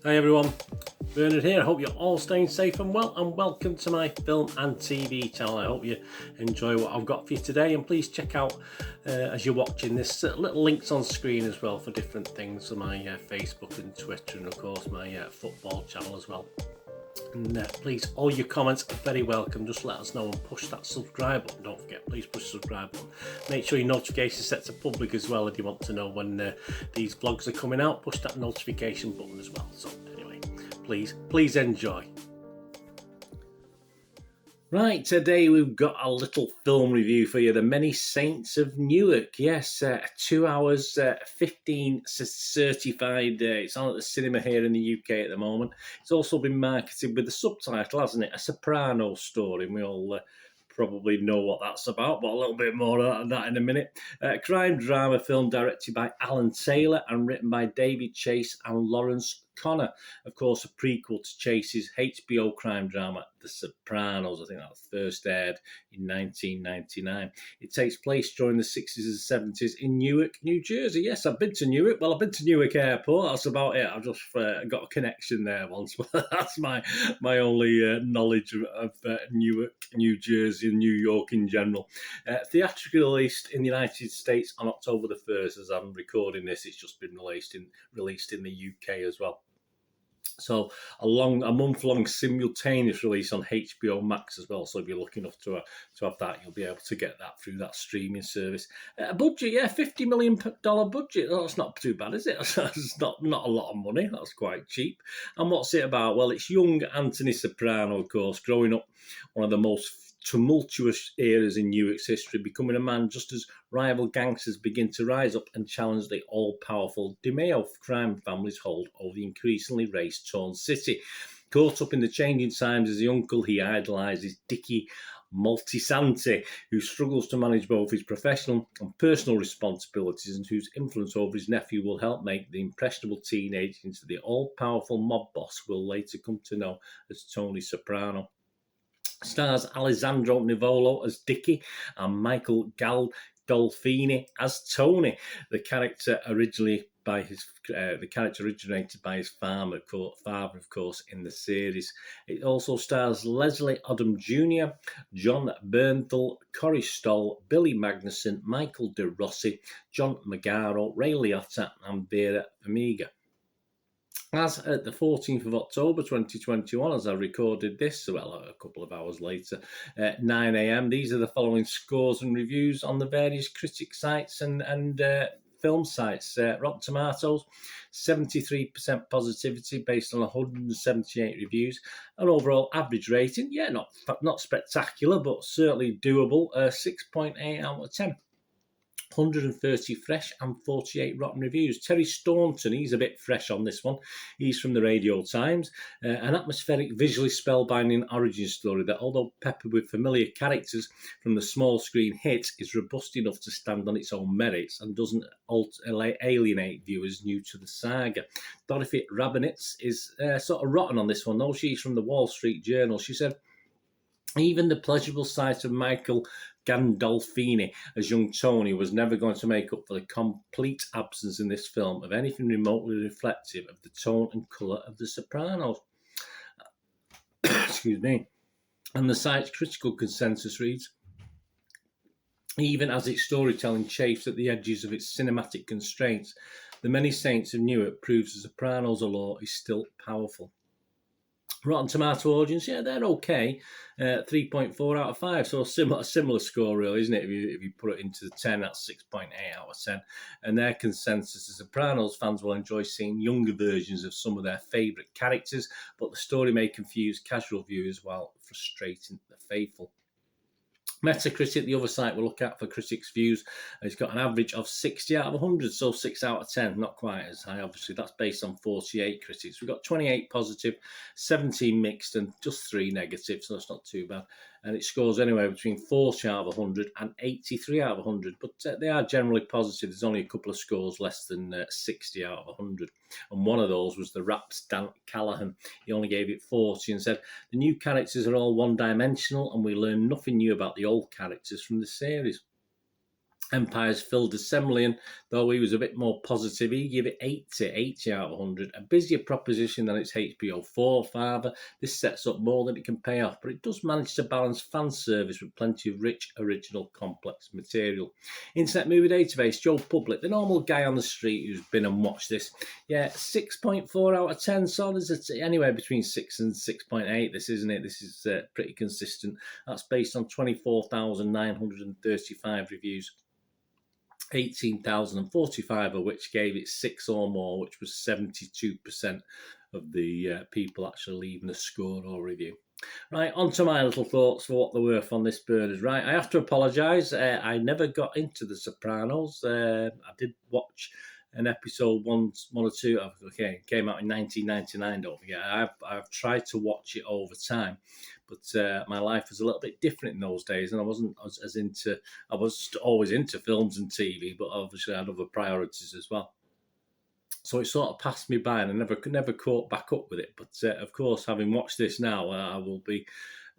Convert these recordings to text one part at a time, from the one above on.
Hi everyone, Bernard here. I hope you're all staying safe and well, and welcome to my film and TV channel. I hope you enjoy what I've got for you today, and please check out as you're watching this little links on screen as well for different things on my Facebook and Twitter, and of course my football channel as well. And please, all your comments are very welcome. Just let us know and push that subscribe button. Don't forget, please push the subscribe button. Make sure your notification set to public as well if you want to know when these vlogs are coming out. Push that notification button as well. So anyway, please enjoy. Right, today we've got a little film review for you. The Many Saints of Newark. Yes, 2 hours, 15 certified. It's on at the cinema here in the UK at the moment. It's also been marketed with the subtitle, hasn't it? A Soprano story. And we all probably know what that's about, but a little bit more on that in a minute. Crime drama film directed by Alan Taylor and written by David Chase and Lawrence Connor. Of course, a prequel to Chase's HBO crime drama, The Sopranos. I think that first aired in 1999. It takes place during the 60s and 70s in Newark, New Jersey. Yes, I've been to Newark. Well, I've been to Newark Airport. That's about it. I've just got a connection there once, but that's my only knowledge of Newark, New Jersey, and New York in general. Theatrically released in the United States on October the 1st. As I'm recording this, it's just been released in the UK as well. So a month-long simultaneous release on HBO Max as well. So if you're lucky enough to have that, you'll be able to get that through that streaming service. Budget, yeah, $50 million budget. That's not too bad, is it? That's not a lot of money. That's quite cheap. And what's it about? Well, it's young Anthony Soprano, of course, growing up one of the most tumultuous eras in Newark's history, becoming a man just as rival gangsters begin to rise up and challenge the all-powerful DiMeo crime family's hold over the increasingly race-torn city. Caught up in the changing times as the uncle he idolises, Dickie Moltisanti, who struggles to manage both his professional and personal responsibilities, and whose influence over his nephew will help make the impressionable teenager into the all-powerful mob boss we'll later come to know as Tony Soprano. Stars Alessandro Nivolo as Dickie and Michael Gandolfini as Tony. The character originated by his father, of course, in the series. It also stars Leslie Odom Jr., John Bernthal, Corey Stoll, Billy Magnuson, Michael De Rossi, John Magaro, Ray Liotta, and Vera Farmiga. As at the 14th of October 2021, as I recorded this, well, a couple of hours later, at 9 a.m, these are the following scores and reviews on the various critic sites and film sites. Rotten Tomatoes, 73% positivity based on 178 reviews. An overall average rating, yeah, not spectacular, but certainly doable, 6.8 out of 10. 130 fresh and 48 rotten reviews. Terry Staunton, he's a bit fresh on this one. He's from the Radio Times. An atmospheric, visually spellbinding origin story that, although peppered with familiar characters from the small screen hit, is robust enough to stand on its own merits and doesn't alienate viewers new to the saga. Dorothy Rabinowitz is sort of rotten on this one, though. She's from the Wall Street Journal. She said, even the pleasurable sight of Michael Gandolfini as young Tony was never going to make up for the complete absence in this film of anything remotely reflective of the tone and colour of The Sopranos. Excuse me. And the site's critical consensus reads, even as its storytelling chafes at the edges of its cinematic constraints, The Many Saints of Newark proves The Sopranos' allure is still powerful. Rotten Tomato audience, yeah, they're okay. 3.4 out of 5, so a similar score, really, isn't it? If you put it into the 10, that's 6.8 out of 10. And their consensus is Sopranos fans will enjoy seeing younger versions of some of their favourite characters, but the story may confuse casual viewers while frustrating the faithful. Metacritic, the other site we'll look at for critics' views, it's got an average of 60 out of 100, so 6 out of 10, not quite as high, obviously. That's based on 48 critics. We've got 28 positive, 17 mixed, and just 3 negative, so that's not too bad. And it scores anywhere between 40 out of 100 and 83 out of 100, but they are generally positive. There's only a couple of scores less than 60 out of 100. And one of those was the Rap's Dan Callahan. He only gave it 40 and said, the new characters are all one-dimensional and we learn nothing new about the old characters from the series. Empire's Phil de Semlyen, though he was a bit more positive, he gave it 80 out of 100. A busier proposition than its HBO forefather, this sets up more than it can pay off, but it does manage to balance fan service with plenty of rich, original, complex material. Internet Movie Database, Joe Public, the normal guy on the street who's been and watched this. Yeah, 6.4 out of 10, so there's anywhere between 6 and 6.8, this, isn't it? This is pretty consistent. That's based on 24,935 reviews. 18,045 of which gave it 6 or more, which was 72% of the people actually leaving a score or review. Right, on to my little thoughts for what they're worth on this Burners. Right, I have to apologise. I never got into The Sopranos. I did watch an episode one or two. Okay, it came out in 1999. Don't forget. I've tried to watch it over time, but my life was a little bit different in those days, and I wasn't as into. I was always into films and TV, but obviously I had other priorities as well. So it sort of passed me by, and I never caught back up with it. But of course, having watched this now, I will be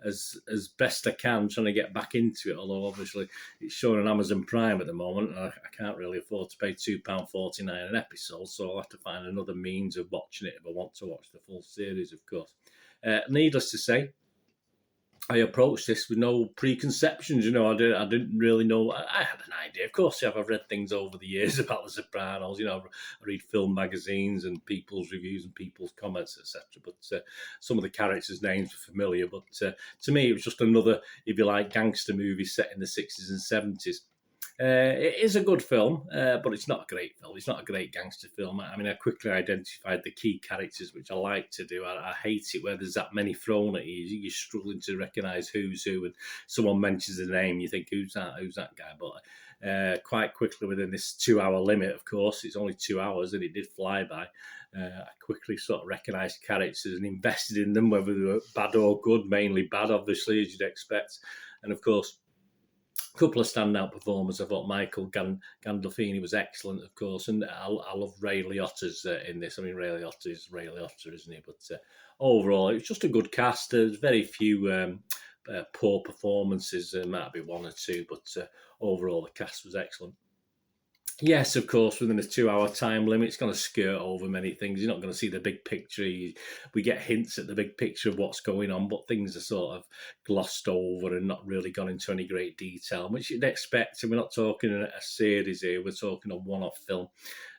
as best I can trying to get back into it. Although obviously it's shown on Amazon Prime at the moment, and I can't really afford to pay £2.49 an episode, so I'll have to find another means of watching it if I want to watch the full series, of course. Needless to say, I approached this with no preconceptions. I didn't really know. I had an idea. Of course, I've read things over the years about The Sopranos. I read film magazines and people's reviews and people's comments, etc. But some of the characters' names are familiar. But to me, it was just another, if you like, gangster movie set in the 60s and 70s. It is a good film, but it's not a great film. It's not a great gangster film. I mean, I quickly identified the key characters, which I like to do. I hate it where there's that many thrown at you. You're struggling to recognise who's who, and someone mentions the name, you think, who's that guy? But quite quickly, within this 2-hour limit, of course, it's only 2 hours, and it did fly by. I quickly sort of recognised characters and invested in them, whether they were bad or good, mainly bad, obviously, as you'd expect. And of course, couple of standout performers. I thought Michael Gandolfini was excellent, of course, and I love Ray Liotta's in this. I mean, Ray Liotta is Ray Liotta, isn't he? But overall, it was just a good cast. There's very few poor performances. There might be one or two, but overall, the cast was excellent. Yes, of course, within a 2-hour time limit, it's going to skirt over many things. You're not going to see the big picture. We get hints at the big picture of what's going on, but things are sort of glossed over and not really gone into any great detail, which you'd expect. And we're not talking a series here, we're talking a one-off film.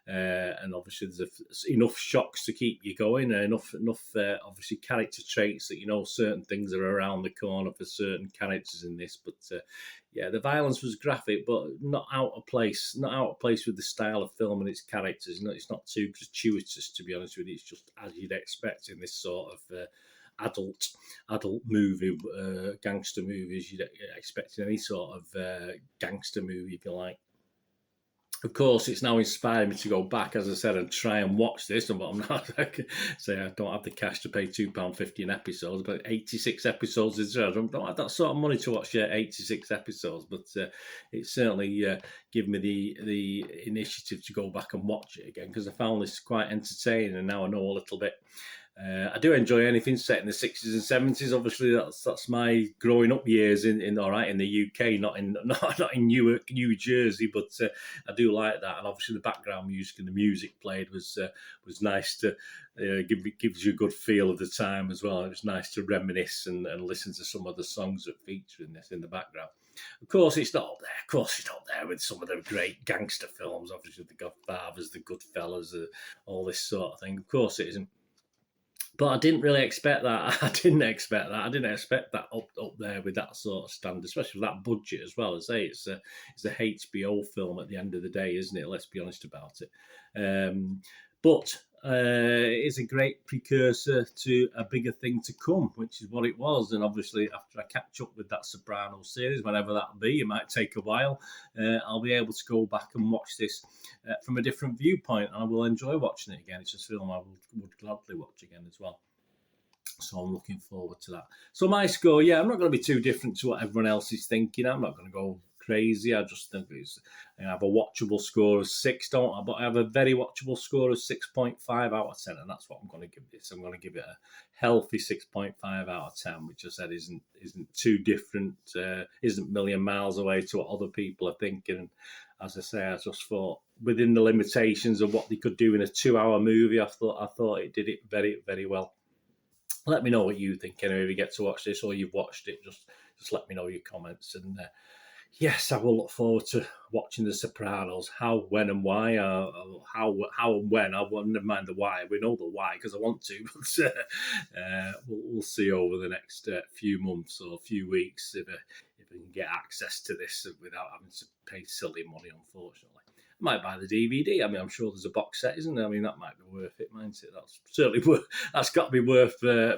And obviously there's enough shocks to keep you going, enough obviously character traits that certain things are around the corner for certain characters in this. But yeah, the violence was graphic, but not out of place with the style of film and its characters. It's not too gratuitous, to be honest with you. It's just as you'd expect in this sort of adult movie, gangster movies. You'd expect in any sort of gangster movie, if you like. Of course, it's now inspired me to go back, as I said, and try and watch this. But I'm not say I don't have the cash to pay £2.50 an episode, but 86 episodes is there. I don't have that sort of money to watch 86 episodes, but it certainly given me the initiative to go back and watch it again, because I found this quite entertaining, and now I know a little bit. I do enjoy anything set in the 60s and 70s. Obviously, that's my growing up years in the UK, not in Newark, New Jersey, but I do like that. And obviously, the background music and the music played was nice to gives you a good feel of the time as well. It was nice to reminisce and listen to some of the songs that feature in this in the background. Of course, it's not up there. Of course, it's not there with some of the great gangster films. Obviously, the Godfathers, the Goodfellas, all this sort of thing. Of course, it isn't. But I didn't really expect that. I didn't expect that up there with that sort of standard, especially with that budget as well. As I say, it's a HBO film at the end of the day, isn't it? Let's be honest about it. But it's a great precursor to a bigger thing to come, which is what it was. And obviously, after I catch up with that Soprano series, whenever that'll be, it might take a while, I'll be able to go back and watch this from a different viewpoint, and I will enjoy watching it again. It's a film I would gladly watch again as well. So I'm looking forward to that. So my score, I'm not going to be too different to what everyone else is thinking. I'm not going to go crazy. I just think I have a watchable score of 6, don't I? But I have a very watchable score of 6.5 out of 10, and that's what I'm going to give this. I'm going to give it a healthy 6.5 out of 10, which I said isn't too different, isn't a million miles away to what other people are thinking. And as I say, I just thought within the limitations of what they could do in a 2-hour movie, I thought it did it very, very well. Let me know what you think anyway if you get to watch this or you've watched it. Just let me know your comments. And yes, I will look forward to watching The Sopranos. How, when, and why. How and when. I won't never mind the why. We know the why because I want to. But we'll see over the next few months or few weeks if we can get access to this without having to pay silly money, unfortunately. I might buy the DVD. I mean, I'm sure there's a box set, isn't there? I mean, that might be worth it, mightn't it? That's certainly that's got to be worth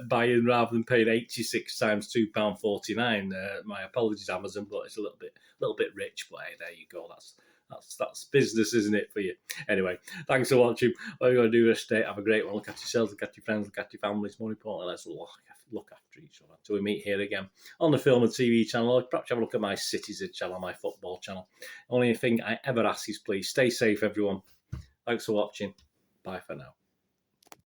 buying rather than paying 86 times £2.49. My apologies, Amazon, but it's a little bit rich. But hey, there you go. That's business, isn't it, for you? Anyway, thanks for watching. What are you going to do this day? Have a great one. Look after yourselves, look after your friends, look after your families. More importantly, let's look after each other until we meet here again on the Film and TV channel. Or perhaps have a look at my Cities channel, my football channel. Only thing I ever ask is please stay safe, everyone. Thanks for watching. Bye for now.